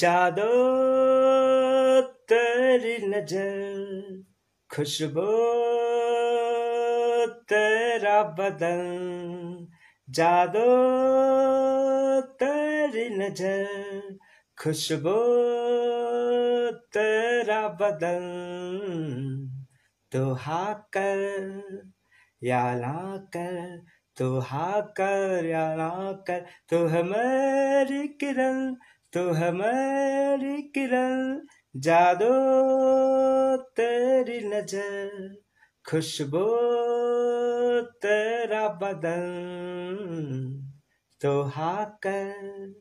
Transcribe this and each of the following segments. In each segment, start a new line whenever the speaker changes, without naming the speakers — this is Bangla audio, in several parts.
जादू तेरी नजर, खुशबू तेरा बदन, जादू तेरी नजर, खुशबू तेरा बदन, तू हाँ कर या ना कर, तू हाँ कर या ना कर, तू है मेरी किरण, तू है मेरी किरण, जादू तेरी नजर, खुशबू तेरा बदन, तो हाँ कर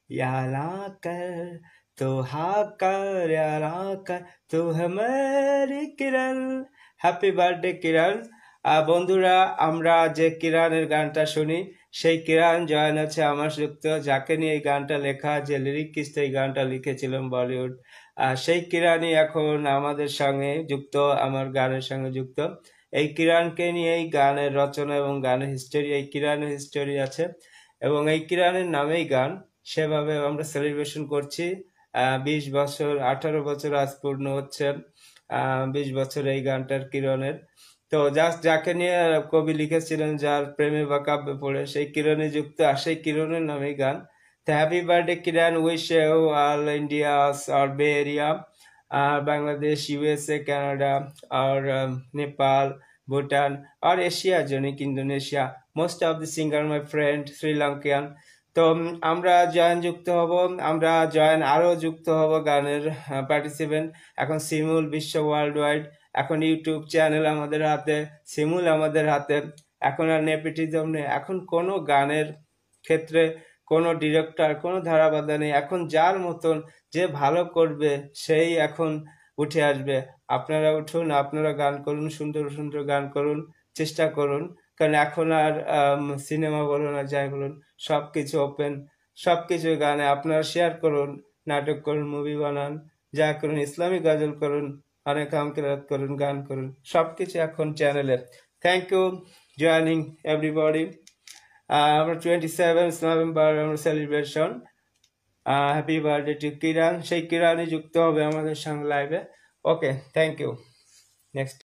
या ना कर, तो हाँ कर या ना कर, तू है मेरी কিরণ। হ্যাপি বার্থডে কিরণ। বন্ধুরা, আমরা যে কিরণের গানটা শুনি সেই কিরণ জয়েন আছে আমার যুক্ত, যাকে নিয়ে এই গানটা লেখা, যে লিরিকিস্ট এই গানটা লিখেছিলাম বলিউড, সেই কিরণই এখন আমাদের সঙ্গে যুক্ত, আমার গানের সঙ্গে যুক্ত। এই কিরণকে নিয়ে এই গানের রচনা এবং গানের হিস্টোরি, এই কিরণের হিস্টোরি আছে এবং এই কিরণের নামেই গান, সেভাবে আমরা সেলিব্রেশন করছি। 20 বছর, 18 বছর আজ পূর্ণ হচ্ছে, 20 বছর এই গানটার কিরণের। তো জাস্ট যাকে নিয়ে কবি লিখেছিলেন, যার প্রেমে বা কাব্যে পড়ে, সেই কিরণে যুক্ত, আর সেই কিরণের নামেই গান। তো happy birthday Kiran, wish you all India और bay area, Bangladesh, USA, Canada और नेपाल, भूटान और एशिया जनिक Indonesia, most of the singer my friend Sri Lankan. তো আমরা জয়েন যুক্ত হব, আমরা জয়েন আরও যুক্ত হব গানের পার্টিসিপেন্ট। এখন সিমুল বিশ্ব ওয়ার্ল্ড ওয়াইড, এখন ইউটিউব চ্যানেল আমাদের হাতে, সিমুল আমাদের হাতে, এখন আর নেপোটিজম নেই, এখন কোনো গানের ক্ষেত্রে কোনো ডিরেক্টর, কোনো ধারাবাধা নেই, এখন যার মতন যে ভালো করবে সেই এখন উঠে আসবে। আপনারা উঠুন, আপনারা গান করুন, সুন্দর সুন্দর গান করুন, চেষ্টা করুন, কারণ এখন আর সিনেমা বলুন আর যাই বলুন, সব কিছু ওপেন, সব কিছু গানে আপনারা শেয়ার করুন, নাটক করুন, মুভি বানান, যা করুন, ইসলামিক গজল করুন, অনেক হামকিরাত করুন, গান করুন, সব কিছু এখন চ্যানেলে। Thank you joining everybody. আমরা 27 নভেম্বর আমরা celebration, happy birthday to Kiran. সেই কিরণই যুক্ত হবে আমাদের সঙ্গে লাইভে। ওকে, থ্যাংক ইউ। নেক্সট